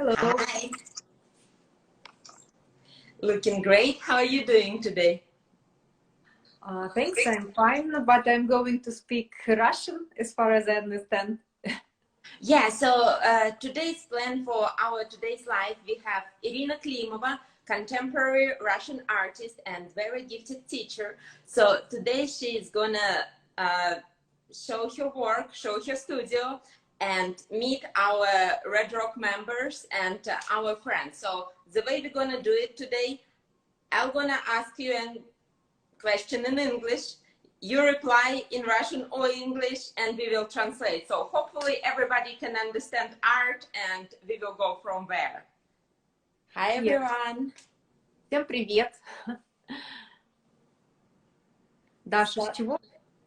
Hello. Hi, looking great. How are you doing today? Thanks, I'm fine, but I'm going to speak Russian as far as I understand. Yeah, so today's plan for our today's live, we have Irina Klimova, contemporary Russian artist and very gifted teacher. So today she is gonna show her work, show her studio, and meet our Red Rock members and our friends. So the way we're gonna do it today, I'm gonna ask you a question in English. You reply in Russian or English, and we will translate. So hopefully everybody can understand art, and we will go from there. Hi, everyone. Всем привет. Даша, с чего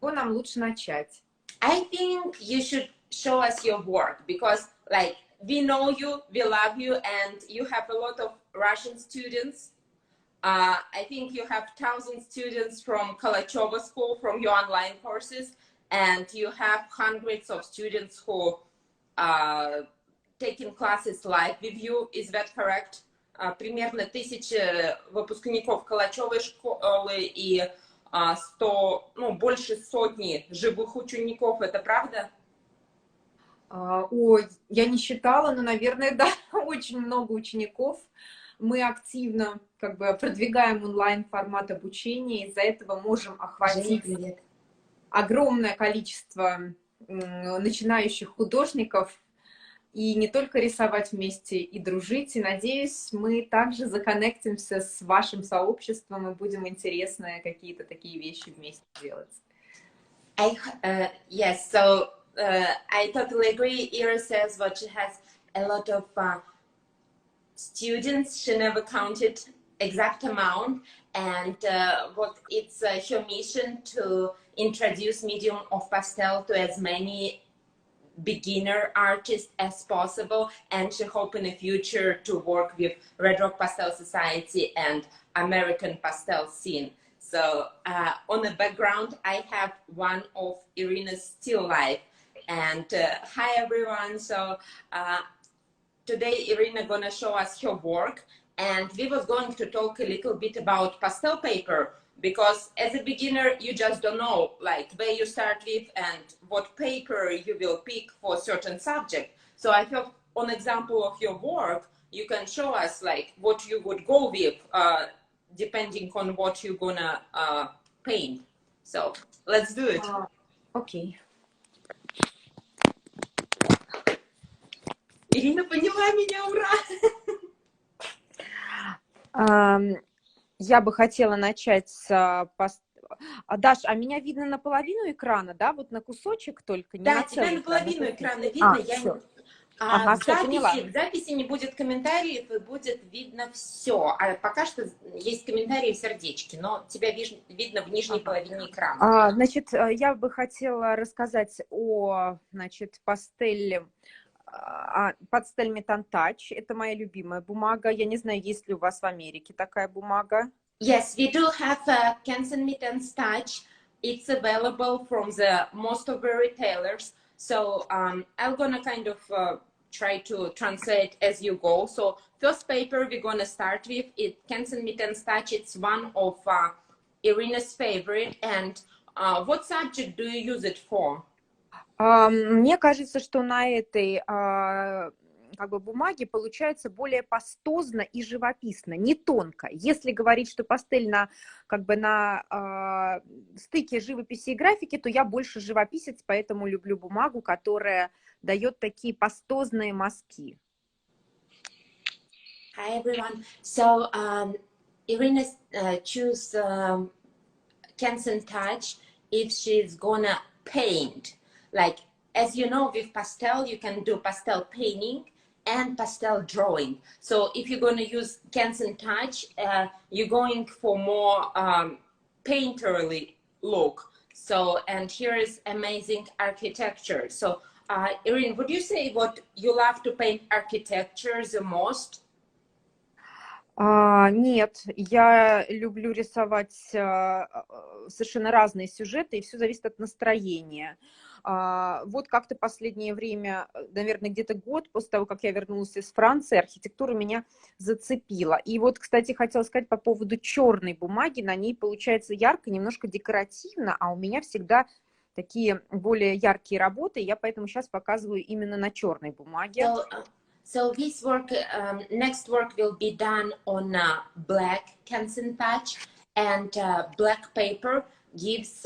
нам лучше начать? I think you should show us your work because, like, we know you, we love you, and you have a lot of Russian students. I think you have 1,000 students from Kalachova school, from your online courses, and you have hundreds of students who are taking classes live with you. Is that correct? Примерно 1000 выпускников Калачевой школы и 100, больше сотни живых учеников. Это правда? Ой, я не считала, но, наверное, да, очень много учеников. Мы активно продвигаем онлайн-формат обучения, из-за этого можем охватить огромное количество начинающих художников и не только рисовать вместе и дружить. И надеюсь, мы также законнектимся с вашим сообществом и будем интересные какие-то такие вещи вместе делать. Yes, so I totally agree. Ira says what she has a lot of students. She never counted exact amount, and what it's her mission to introduce medium of pastel to as many beginner artists as possible, and she hope in the future to work with Red Rock Pastel Society and American pastel scene. So on the background I have one of Irina's still life. And hi everyone. So today Irina gonna show us her work, and we was going to talk a little bit about pastel paper, because as a beginner you just don't know like where you start with and what paper you will pick for a certain subject. So I thought on example of your work you can show us like what you would go with depending on what you're gonna paint. So let's do it. Okay. Ирина поняла меня, ура! Я бы хотела начать с... Даш, а меня видно наполовину экрана, да? Вот на кусочек только? Не да, на тебя целый наполовину экрана видно. В записи не будет комментариев и будет видно все. А пока что есть комментарии в сердечке, но тебя видно в нижней половине экрана. Значит, я бы хотела рассказать о, пастель Метантач. Это моя любимая бумага. Я не знаю, есть ли у вас в Америке такая бумага. Yes, we do have a Canson Metantouch. It's available from the most of the retailers. So I'm gonna kind of try to translate as you go. So first paper we're gonna start with it Canson Metantouch. It's one of Irina's favorite. And what subject do you use it for? Мне кажется, что на этой бумаге получается более пастозно и живописно, не тонко. Если говорить, что пастель на стыке живописи и графики, то я больше живописец, поэтому люблю бумагу, которая дает такие пастозные мазки. Hi everyone. So Irina choose Canson Touch if she's gonna paint. Like, as you know, with pastel, you can do pastel painting and pastel drawing. So if you're going to use Canson Touch, you're going for more painterly look. So, and here is amazing architecture. So, Irina, would you say what you love to paint architecture the most? Нет, я люблю рисовать совершенно разные сюжеты, и все зависит от настроения. Вот как-то последнее время, наверное, где-то год после того, как я вернулась из Франции, архитектура меня зацепила. И вот, кстати, хотела сказать по поводу черной бумаги. На ней получается ярко, немножко декоративно, а у меня всегда такие более яркие работы. Я поэтому сейчас показываю именно на черной бумаге. So this work, next work will be done on black Canson patch, and black paper gives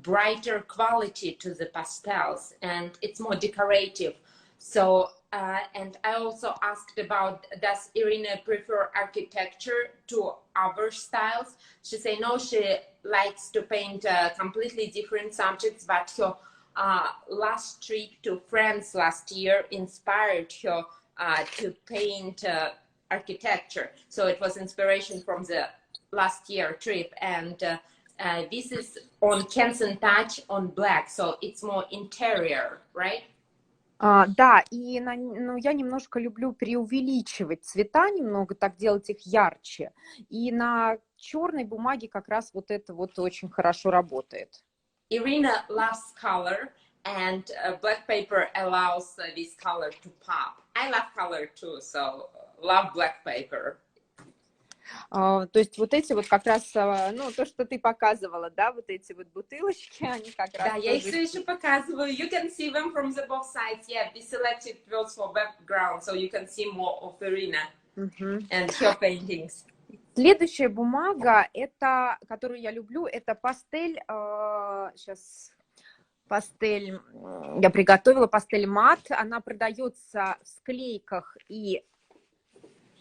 brighter quality to the pastels, and it's more decorative. So, and I also asked about, does Irina prefer architecture to other styles? She said no, she likes to paint completely different subjects, but her last trip to France last year inspired her to paint architecture. So it was inspiration from the last year trip, and this is on Canson Touch on black, so it's more interior, right? Да, и ну, я немножко люблю преувеличивать цвета, немного так делать их ярче. И на черной бумаге как раз вот это вот очень хорошо работает. Irina loves color, and black paper allows this color to pop. I love color too, so love black paper. То есть вот эти вот как раз, ну, то, что ты показывала, да, вот эти вот бутылочки, они как раз... Да, я их все еще показываю. You can see them from the both sides. Yeah, we selected those for background, so you can see more of Irina and her paintings. Следующая бумага, это, которую я люблю, это пастель, сейчас, пастель, я приготовила пастель мат, она продается в склейках и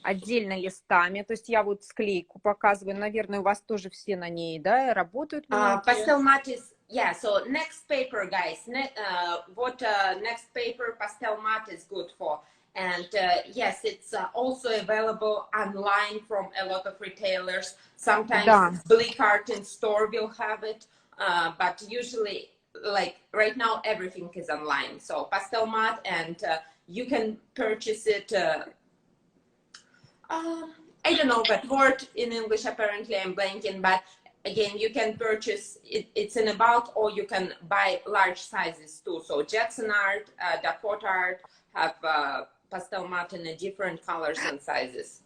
отдельно листами, то есть я вот склейку показываю, наверное, у вас тоже все на ней, да, работают многие. Pastel mat is, yeah, so next paper, guys, what next paper pastel mat is good for. And yes, it's also available online from a lot of retailers. Sometimes Bleak Art in store will have it, but usually, like right now, everything is online. So pastel mat, and you can purchase it. I don't know that word in English, apparently I'm blanking, but again, you can purchase it, it's in a bulk, or you can buy large sizes too. So Jackson Art, Dakota Art have pastel mat in different colors and sizes.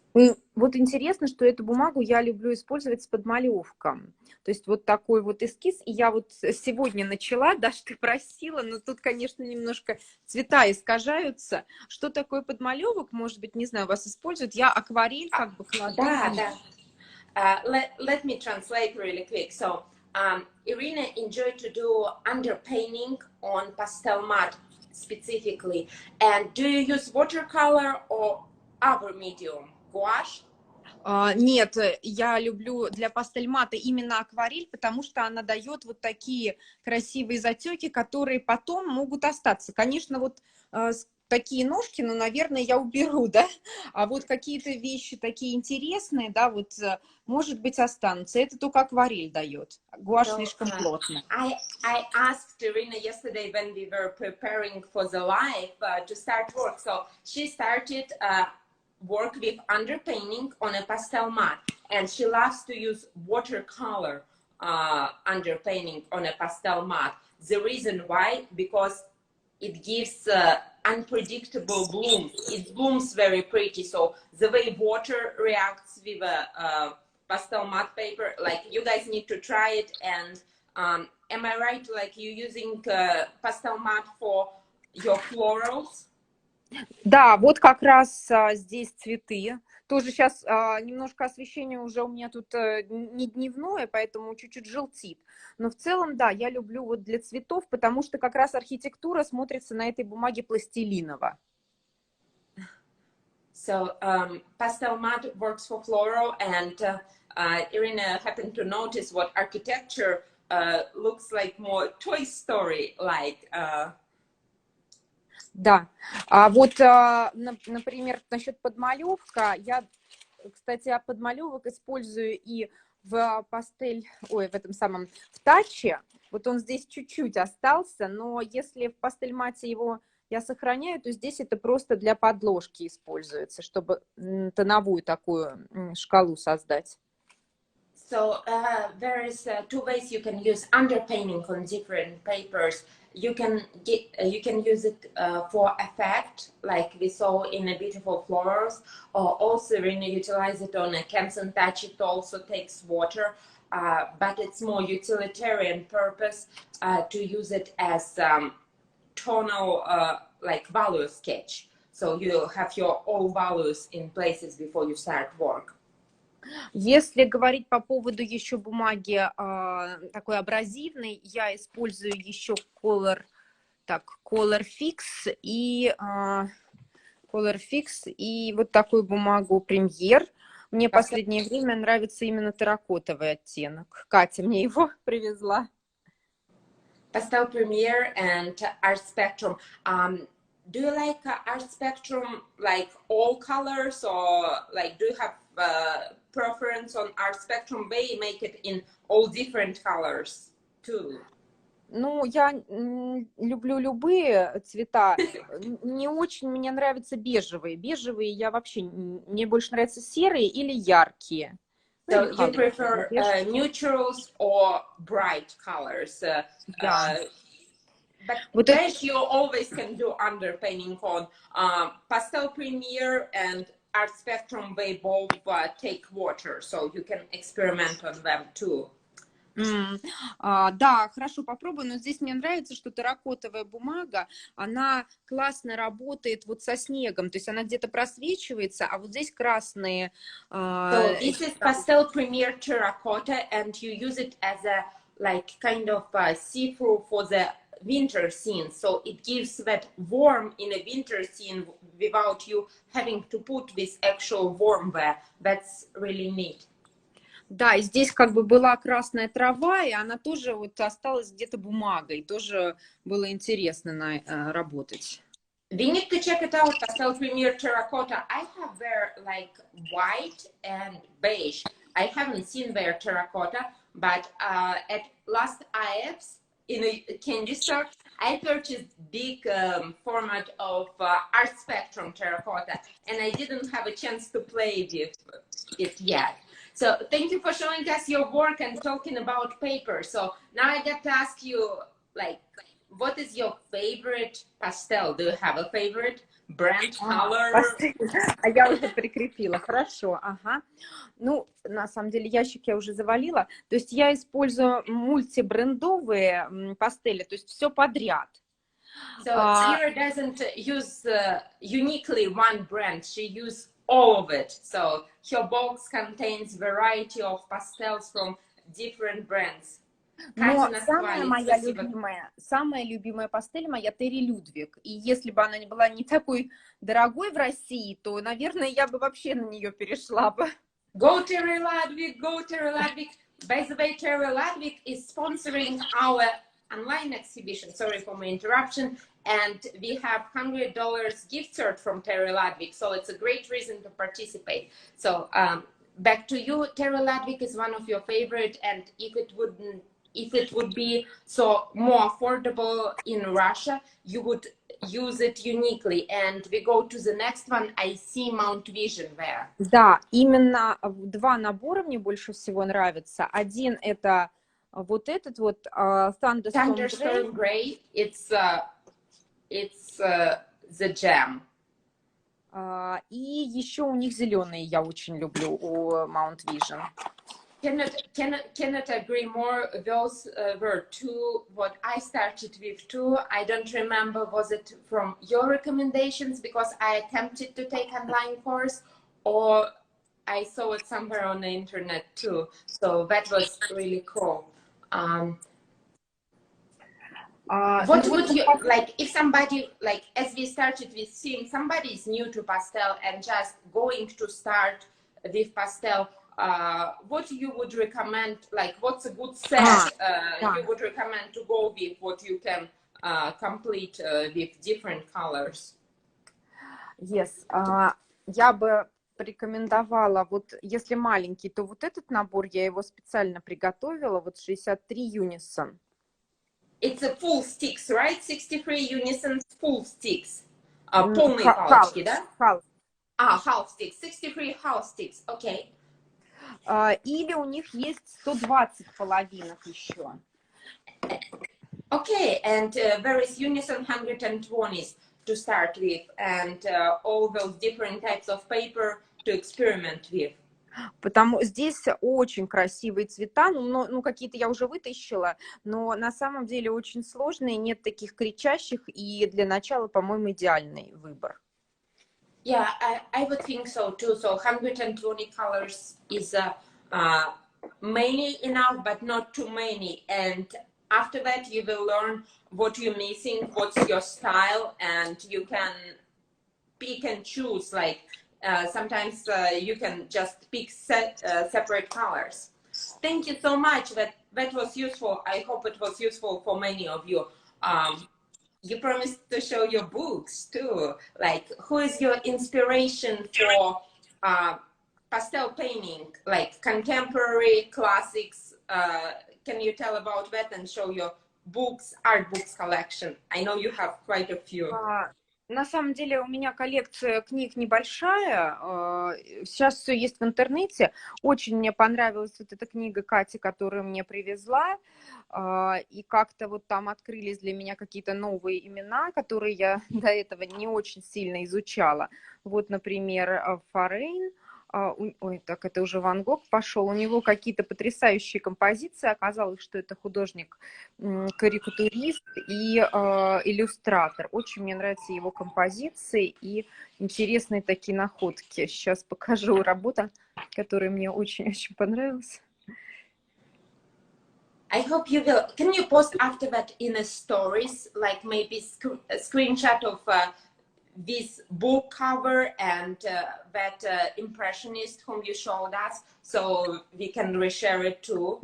Вот интересно, что эту бумагу я люблю использовать с подмалевком. То есть вот такой вот эскиз. И я вот сегодня начала, даже ты просила, но тут, конечно, немножко цвета искажаются. Что такое подмалевок? Может быть, не знаю, вас используют. Я акварель как бы кладу. Да. Let me translate really quick. So, Irina enjoyed to do underpainting on pastel mat specifically. And do you use watercolor or other medium? Gouache? Нет, я люблю для пастель-мата именно акварель, потому что она дает вот такие красивые затеки, которые потом могут остаться. Конечно, вот такие ножки, ну, наверное, я уберу, да, а вот какие-то вещи такие интересные, да, вот, может быть, останутся. Это только акварель дает. Гуашь слишком плотно. I asked Irina yesterday when we were preparing for the live to start work. So she started work with underpainting on a pastel mat, and she loves to use watercolor underpainting on a pastel mat. The reason why, because it gives unpredictable blooms. It blooms very pretty, so the way water reacts with a pastel mat paper, like you guys need to try it. And am I right, like you using pastel mat for your florals? Да, вот как раз здесь цветы. Тоже сейчас немножко освещение уже у меня тут не дневное, поэтому чуть-чуть желтит. Но в целом, да, я люблю вот для цветов, потому что как раз архитектура смотрится на этой бумаге пластилиново. So pastel mat works for floral, and Irina happened to notice what architecture looks like more Toy Story-like. Да, а вот, например, насчет подмалевка, я, кстати, подмалевок использую и в пастель, ой, в этом самом, в таче, вот он здесь чуть-чуть остался, но если в пастель-мате его я сохраняю, то здесь это просто для подложки используется, чтобы тоновую такую шкалу создать. So there is two ways you can use underpainting on different papers. You can use it for effect, like we saw in a beautiful florals, or also when you utilize it on a Canson touch, it also takes water, but it's more utilitarian purpose to use it as tonal like value sketch. So you have your all values in places before you start work. Если говорить по поводу еще бумаги такой абразивной, я использую еще Color Fix и вот такую бумагу Премьер. Мне последнее время нравится именно терракотовый оттенок. Катя мне его привезла. Pastel Premier and Art Spectrum. Do you like Art Spectrum, like all colors, or like do you have preference on Art Spectrum? They make it in all different colors too. Ну, я люблю любые цвета. Не очень мне нравятся бежевые. Бежевые я вообще... Мне больше нравятся серые или яркие. So you prefer neutrals or bright colors? But beige you always can do underpainting on. Pastel Premier and Art Spectrum, they both take water, so you can experiment on them too. Да, хорошо, попробую, но здесь мне нравится, что терракотовая бумага, она классно работает вот со снегом, то есть она где-то просвечивается, а вот здесь красные. So this is Pastel Premier Terracotta, and you use it as a like kind of see-through for the winter scene, so it gives that warm in a winter scene without you having to put this actual warm there. That's really neat. Да, и здесь как бы была красная трава, и она тоже вот осталась где-то бумагой. Тоже было интересно работать. We need to check it out, Pastel Premier Terracotta. I have there like white and beige. I haven't seen their terracotta, but at last IFs in a candy store, I purchased big format of Art Spectrum terracotta, and I didn't have a chance to play with it yet. So thank you for showing us your work and talking about paper. So now I get to ask you, like, what is your favorite pastel? Do you have a favorite brand, color? А я уже прикрепила, хорошо, ага. Ну, на самом деле, ящик я уже завалила. То есть я использую мультибрендовые пастели, то есть все подряд. So Ira doesn't use uniquely one brand. She uses all of it. So her box contains variety of pastels from different brands. Но самая любимая пастель моя Терри Людвиг. И если бы она была не такой дорогой в России, то, наверное, я бы вообще на нее перешла бы. Go Terry Ludwig, go Terry Ludwig. By the way, Terry Ludwig is sponsoring our online exhibition. Sorry for my interruption. And we have $100 gift cert from Terry Ludwig. So it's a great reason to participate. So back to you. Terry Ludwig is one of your favorite, and if it would be so more affordable in Russia, you would use it uniquely. And we go to the next one. I see Mount Vision there. Да, именно два набора мне больше всего нравятся. Один это вот этот вот Thunderstorm Gray. It's the gem. И еще у них зеленые я очень люблю у Mount Vision. Cannot agree more. Those were two what I started with too. I don't remember, was it from your recommendations because I attempted to take online course, or I saw it somewhere on the internet too. So that was really cool. What would you like if somebody, like as we started with seeing somebody is new to pastel and just going to start with pastel, what you would recommend, like what's a good set you would recommend to go with, what you can complete with different colors? Yes, я бы порекомендовала, вот если маленький, то вот этот набор, я его специально приготовила, вот 63 Unison. It's a full sticks, right? 63 unison full sticks. Полные палочки, да? Half. Half sticks. 63 half sticks. Okay. Или у них есть 120 половинок еще. Okay, and there is unison 120s to start with, and all those different types of paper to experiment with. Потому здесь очень красивые цвета, ну какие-то я уже вытащила, но на самом деле очень сложные, нет таких кричащих, и для начала, по-моему, идеальный выбор. Yeah, I would think so too. So 120 colors is many enough, but not too many. And after that, you will learn what you're missing, what's your style, and you can pick and choose. Like sometimes you can just pick separate colors. Thank you so much. That was useful. I hope it was useful for many of you. You promised to show your books too. Like, who is your inspiration for pastel painting? Like contemporary classics. Can you tell about that and show your books, art books collection? I know you have quite a few. На самом деле у меня коллекция книг небольшая, сейчас все есть в интернете. Очень мне понравилась вот эта книга Кати, которую мне привезла, и как-то вот там открылись для меня какие-то новые имена, которые я до этого не очень сильно изучала. Вот, например, Форейн. Ой, так это уже Ван Гог пошел. У него какие-то потрясающие композиции. Оказалось, что это художник-карикатурист и иллюстратор. Очень мне нравятся его композиции и интересные такие находки. Сейчас покажу работу, которая мне очень-очень понравилась. I hope you will. Can you post after that in a stories, like maybe a screenshot of this book cover and that impressionist whom you showed us, so we can reshare it too.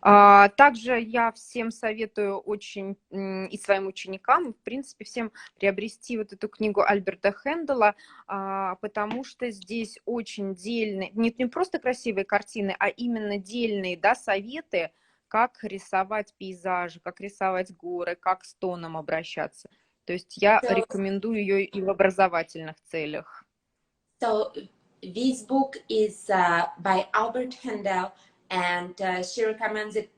Также я всем советую очень и своим ученикам, в принципе, всем приобрести вот эту книгу Альберта Хендела, потому что здесь очень дельные, не просто красивые картины, а именно дельные, да, советы, как рисовать пейзажи, как рисовать горы, как с тоном обращаться. То есть я рекомендую ее и в образовательных целях. So this book is by Albert Handel, and she recommends it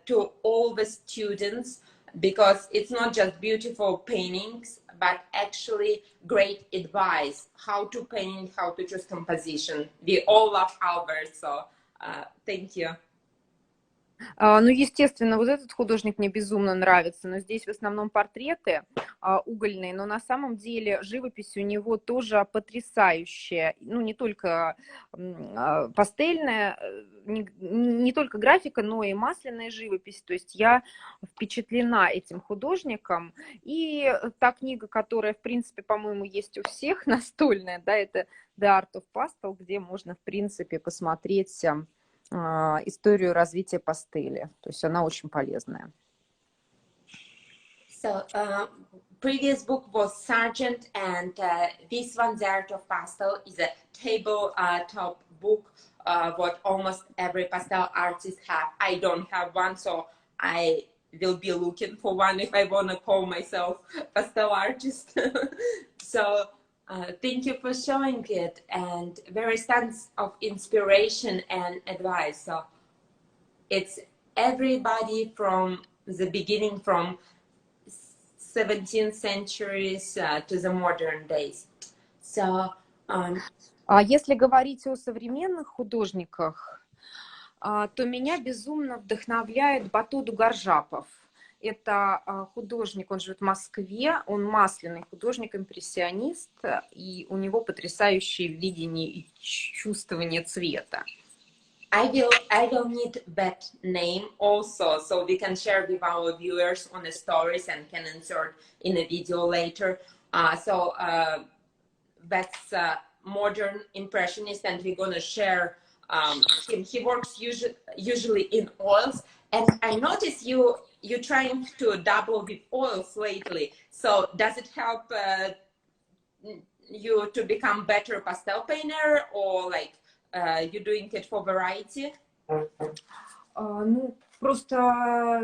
to all the students because it's not just beautiful paintings, but actually great advice how to paint, how to choose composition. We all love Albert, so thank you. Ну, естественно, вот этот художник мне безумно нравится, но здесь в основном портреты угольные, но на самом деле живопись у него тоже потрясающая. Ну, не только пастельная, не только графика, но и масляная живопись. То есть я впечатлена этим художником. И та книга, которая, в принципе, по-моему, есть у всех, настольная, да, это The Art of Pastel, где можно, в принципе, посмотреть историю развития пастели. То есть она очень полезная. So, previous book was Sargent, and this one, The Art of Pastel, is a tabletop book, what almost every pastel artist have. I don't have one, so I will be looking for one if I want to call myself pastel artist. So, thank you for showing it, and various tons of inspiration and advice. So it's everybody from the beginning, from 17th centuries to the modern days. So, если говорить о современных художниках, то меня безумно вдохновляет Батуду Гаржапов. Это художник, он живет в Москве, он масляный художник-импрессионист, и у него потрясающее видение и чувствование цвета. I will need that name also, so we can share with our viewers on the stories and can insert in a video later. So that's modern impressionist, and we're gonna share him. He works usually in oils, and I notice you're trying to dabble with oils lately. So does it help you to become better pastel painter, or like you're doing it for variety? Ну, просто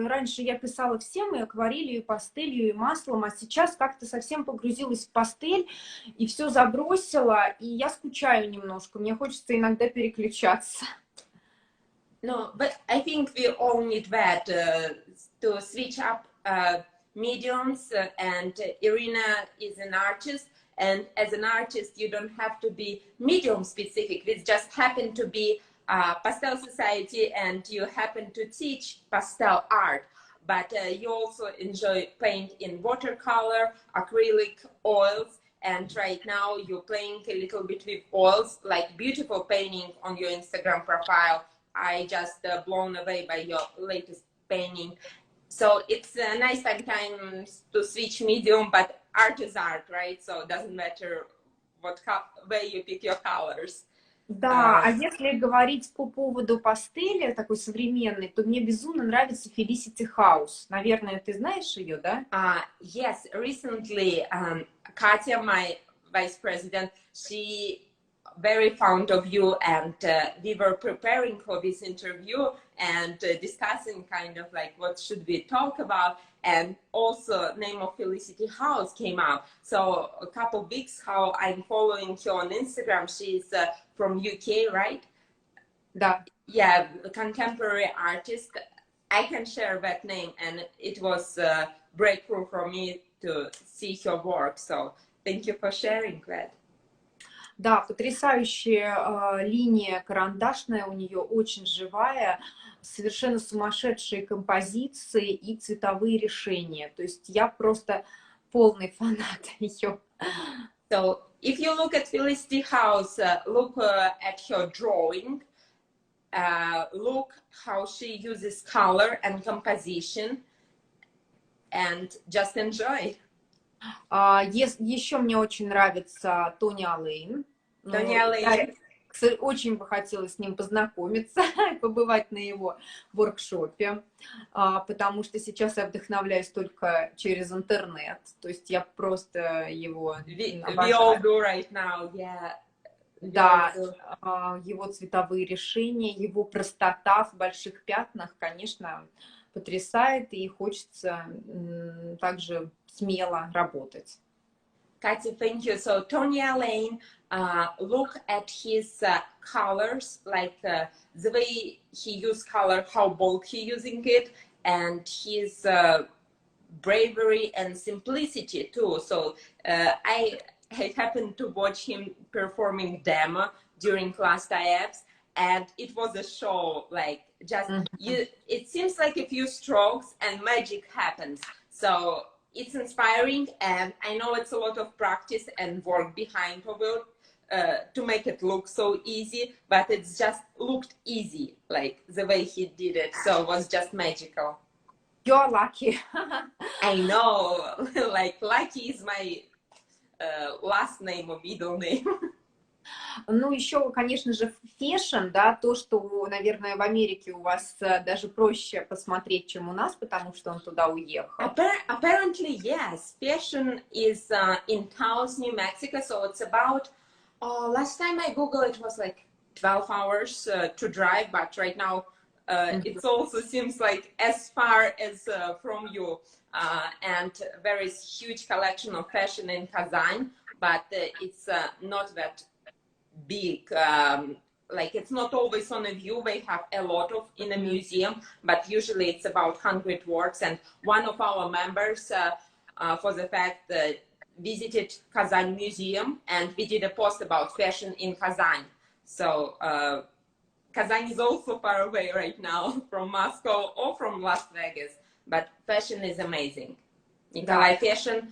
раньше я писала всем и акварелью, и пастелью, и маслом, а сейчас как-то совсем погрузилась в пастель и все забросила, и я скучаю немножко, мне хочется иногда переключаться. No, but I think we all need that to switch up mediums. And Irina is an artist, and as an artist, you don't have to be medium specific. It just happen to be pastel society, and you happen to teach pastel art. But you also enjoy paint in watercolor, acrylic, oils. And right now you're playing a little bit with oils, like beautiful painting on your Instagram profile. I just blown away by your latest painting. So it's a nice sometimes to switch medium, but art is art, right? So it doesn't matter what way you pick your colors. Да, а если говорить по поводу пастели такой современной, то мне безумно нравится Felicity House. Наверное, ты знаешь ее, да? Yes, recently Katya, my vice president, she very fond of you, and we were preparing for this interview and discussing kind of like what should we talk about, and also name of Felicity House came up. So a couple weeks how I'm following her on Instagram. She's from UK, right? Да. Yeah, a contemporary artist. I can share that name, and it was a breakthrough for me to see her work. So thank you for sharing that. Да, потрясающая линия карандашная у нее, очень живая, совершенно сумасшедшие композиции и цветовые решения. То есть я просто полный фанат ее. So if you look at Felicity House, look at her drawing, look how she uses color and composition, and just enjoy. Еще мне очень нравится Тони Аллейн. Тони Аллейн. Очень бы хотелось с ним познакомиться, побывать на его воркшопе, потому что сейчас я вдохновляюсь только через интернет. То есть я просто его обожаю. We all do right now, yeah. Да, его цветовые решения, его простота в больших пятнах, конечно, потрясает, и хочется также смело работать. Katya, thank you. So Tony Allain, look at his colors, like the way he uses color, how bold he using it, and his bravery and simplicity too. So I happened to watch him performing demo during last IFs, and it was a show, like just it seems like a few strokes and magic happens. So it's inspiring, and I know it's a lot of practice and work behind of it to make it look so easy, but it's just looked easy, like the way he did it. So it was just magical. You're lucky. I know, like lucky is my last name or middle name. Ну, еще, конечно же, фэшн, да, то, что, наверное, в Америке у вас даже проще посмотреть, чем у нас, потому что он туда уехал. Apparently, yes. Fashion is in Taos, New Mexico, so it's about, last time I Googled, it was like 12 hours to drive, but right now it also seems like as far as from you. And there is huge collection of fashion in Kazan, but it's not that big, like it's not always on a view. They have a lot of in a museum, but usually it's about 100 works. And one of our members, for the fact that visited Kazan Museum, and we did a post about fashion in Kazan. So Kazan is also far away right now from Moscow or from Las Vegas, but fashion is amazing. Nikolai, fashion.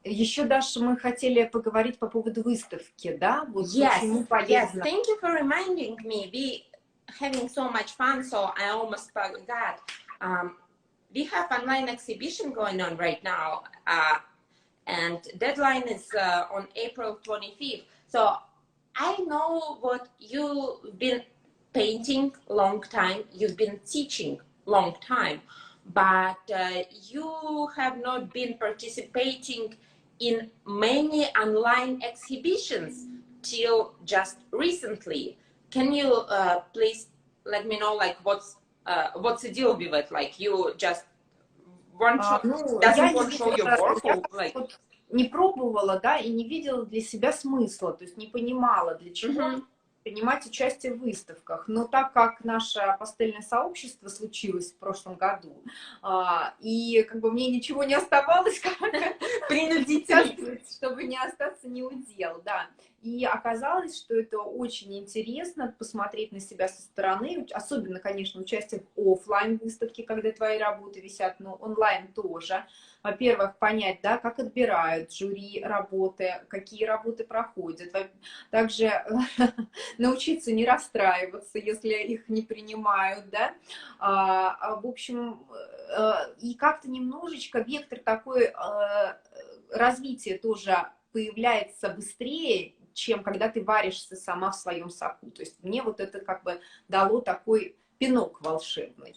Еще, Даша, мы хотели поговорить по поводу выставки, да? Вот yes, thank you for reminding me. We having so much fun, so I almost forgot. We have online exhibition going on right now, and deadline is on April 25th. So I know what you've been painting long time, you've been teaching long time, but you have not been participating in many online exhibitions till just recently. Can you please let me know like what's what's the deal with it? Like you just want Ну, я doesn't want to show your work, я or like вот не пробовала, да, и не видела для себя смысла, то есть не понимала, для чего принимать участие в выставках. Но так как наше пастельное сообщество случилось в прошлом году, и как бы мне ничего не оставалось, как принудительно, чтобы не остаться неудел, да. И оказалось, что это очень интересно посмотреть на себя со стороны, особенно, конечно, участие в офлайн выставке, когда твои работы висят, но онлайн тоже. Во-первых, понять, да, как отбирают жюри работы, какие работы проходят. Также научиться не расстраиваться, если их не принимают, да. В общем, и как-то немножечко вектор такой развития тоже появляется быстрее, чем когда ты варишься сама в своем соку. То есть мне вот это как бы дало такой пинок волшебный.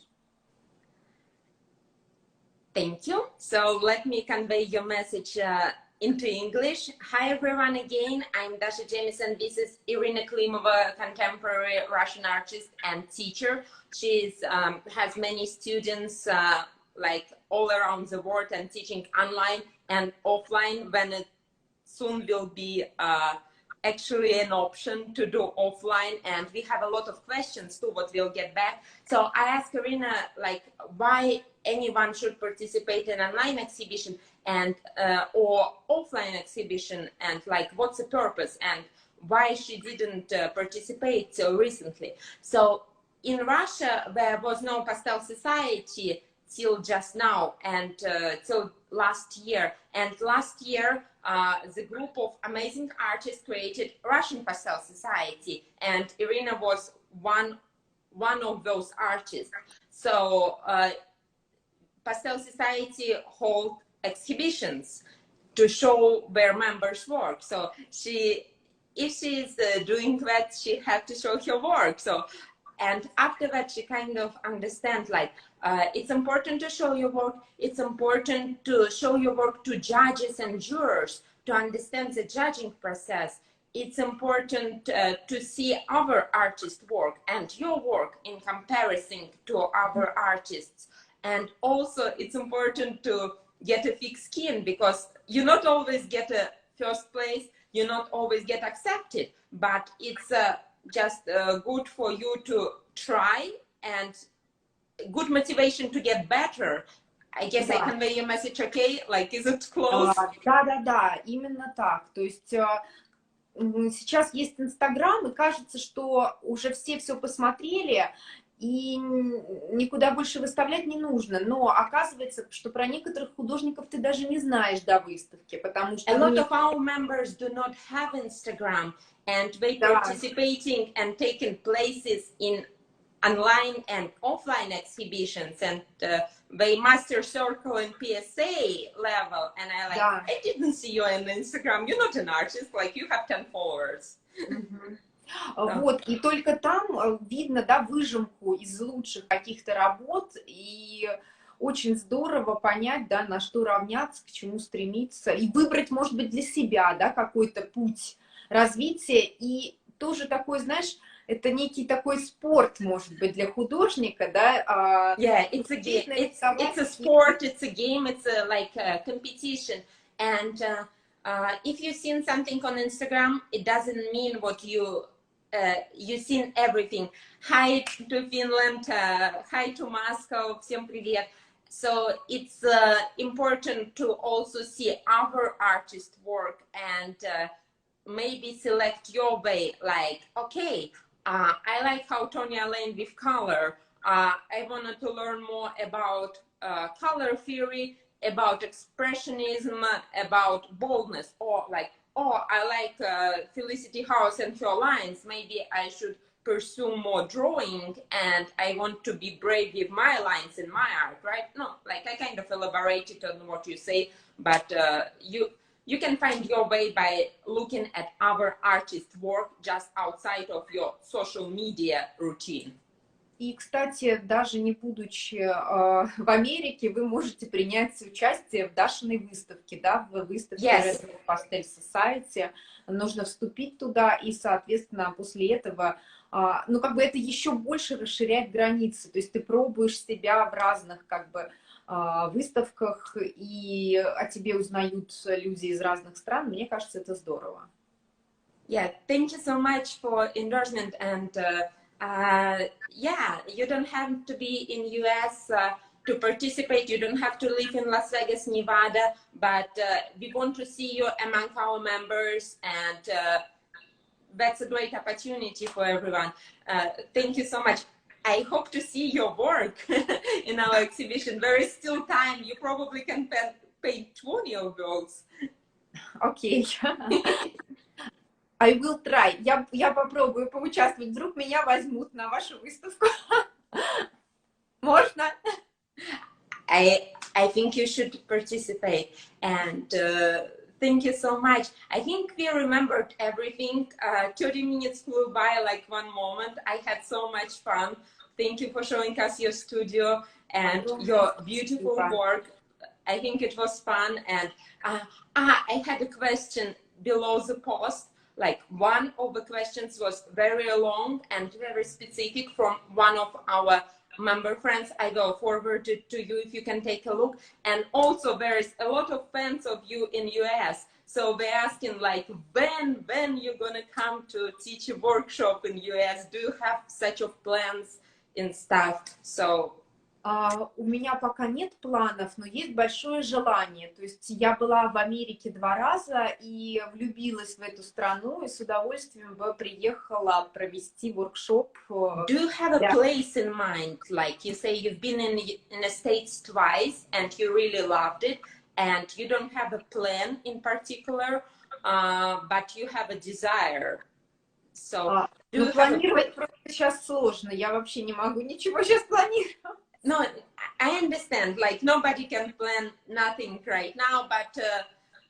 Thank you. So let me convey your message into English. Hi everyone again. I'm Dasha Jamison. This is Irina Klimova, contemporary Russian artist and teacher. She's has many students like all around the world and teaching online and offline when it soon will be actually an option to do offline, and we have a lot of questions too, what we'll get back. So I asked Irina like why anyone should participate in online exhibition and or offline exhibition, and like what's the purpose and why she didn't participate so recently. So in Russia there was no pastel society till just now and till last year, and last year the group of amazing artists created Russian Pastel Society, and Irina was one of those artists. So Pastel Society hold exhibitions to show their members' work. So if she's doing that, she had to show her work. So, and after that, she kind of understands like it's important to show your work. It's important to show your work to judges and jurors to understand the judging process. It's important to see other artists' work and your work in comparison to other artists. And also, it's important to get a thick skin because you not always get a first place, you not always get accepted, but it's just good for you to try and good motivation to get better. I guess I convey your message, okay? Like, is it close? Да, именно так. То есть сейчас есть Инстаграм, и кажется, что уже все посмотрели, и никуда больше выставлять не нужно. Но оказывается, что про некоторых художников ты даже не знаешь до выставки, потому что... A lot of our members do not have Instagram, and they participating and taking places in online and offline exhibitions, and they master circle in PSA level, and I didn't see you on Instagram, you're not an artist, like you have 10 followers. Вот, и только там видно, да, выжимку из лучших каких-то работ, и очень здорово понять, да, на что равняться, к чему стремиться, и выбрать, может быть, для себя, да, какой-то путь развития, и тоже такой, знаешь, это некий такой спорт, может быть, для художника, да. Yeah, it's a game. It's a sport. It's a game. It's like a competition. And if you've seen something on Instagram, it doesn't mean what you've seen everything. Hi to Finland. Hi to Moscow. Всем привет. So it's important to also see other artists' work and maybe select your way. Like, okay. I like how Tonya Lane with color. I wanted to learn more about color theory, about expressionism, about boldness, or like, oh, I like Felicity House and her lines. Maybe I should pursue more drawing, and I want to be brave with my lines in my art, right? No, like I kind of elaborated on what you say, but you can find your way by looking at other artists' work just outside of your social media routine. И, кстати, даже не будучи в Америке, вы можете принять участие в Дашиной выставке, да, в выставке Yes. Red Pastel Society. Нужно вступить туда, и, соответственно, после этого, ну, как бы это еще больше расширяет границы. То есть ты пробуешь себя в разных, как бы, выставках, и о тебе узнают люди из разных стран. Мне кажется, это здорово. Yeah, thank you so much for endorsement. And yeah, you don't have to be in US to participate. You don't have to live in Las Vegas, Nevada, but we want to see you among our members, and that's a great opportunity for everyone. Thank you so much. I hope to see your work in our exhibition. There is still time. You probably can paint 20 of those. Окей. I will try. Я попробую поучаствовать. Вдруг меня возьмут на вашу выставку. Можно? I think you should participate, and thank you so much. I think we remembered everything. 30 minutes flew by like one moment. I had so much fun. Thank you for showing us your studio and your beautiful work. I think it was fun. And I had a question below the post. Like, one of the questions was very long and very specific from one of our member friends. I will forward it to you if you can take a look. And also there is a lot of fans of you in US. So they're asking like, when you're gonna come to teach a workshop in US? Do you have such of plans and stuff? So у меня пока нет планов, но есть большое желание. То есть я была в Америке 2 раза и влюбилась в эту страну, и с удовольствием бы приехала провести воркшоп. Do you have a place in mind? Like you say, you've been in the States twice and you really loved it, and you don't have a plan in particular, but you have a desire. So, ну, планировать просто сейчас сложно. Я вообще не могу ничего сейчас планировать. No, I understand. Like nobody can plan nothing right now, but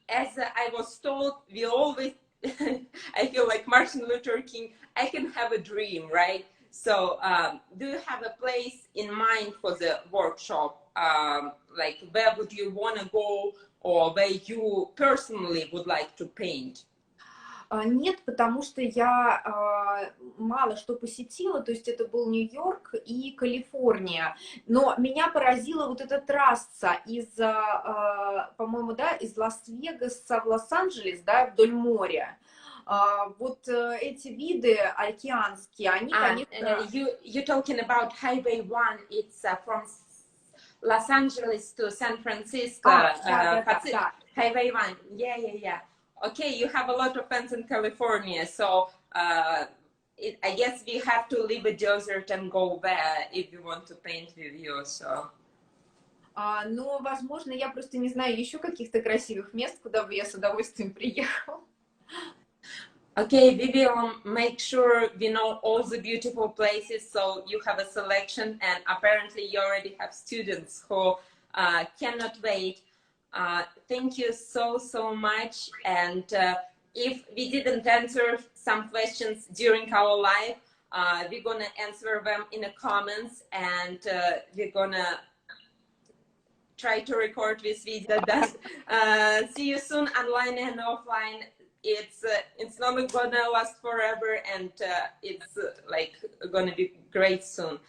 as I was told, we always, I feel like Martin Luther King, I can have a dream, right? So do you have a place in mind for the workshop? Like where would you want to go, or where you personally would like to paint? Нет, потому что я мало что посетила, то есть это был Нью-Йорк и Калифорния, но меня поразила вот эта трасса из, по-моему, да, из Лас-Вегаса в Лос-Анджелес, да, вдоль моря. Вот эти виды океанские, они, конечно... You're talking about Highway 1, it's from Los Angeles to San Francisco. Да. Highway 1, yeah. Okay, you have a lot of fans in California, so I guess we have to leave a desert and go there if you want to paint with you, so. Но, возможно, я просто не знаю еще каких-то красивых мест, куда бы я с удовольствием приехала. Okay, we will make sure we know all the beautiful places, so you have a selection, and apparently you already have students who cannot wait. Thank you so much, and if we didn't answer some questions during our live, we're gonna answer them in the comments, and we're gonna try to record this video. See you soon, online and offline. It's not gonna last forever, and it's like gonna be great soon.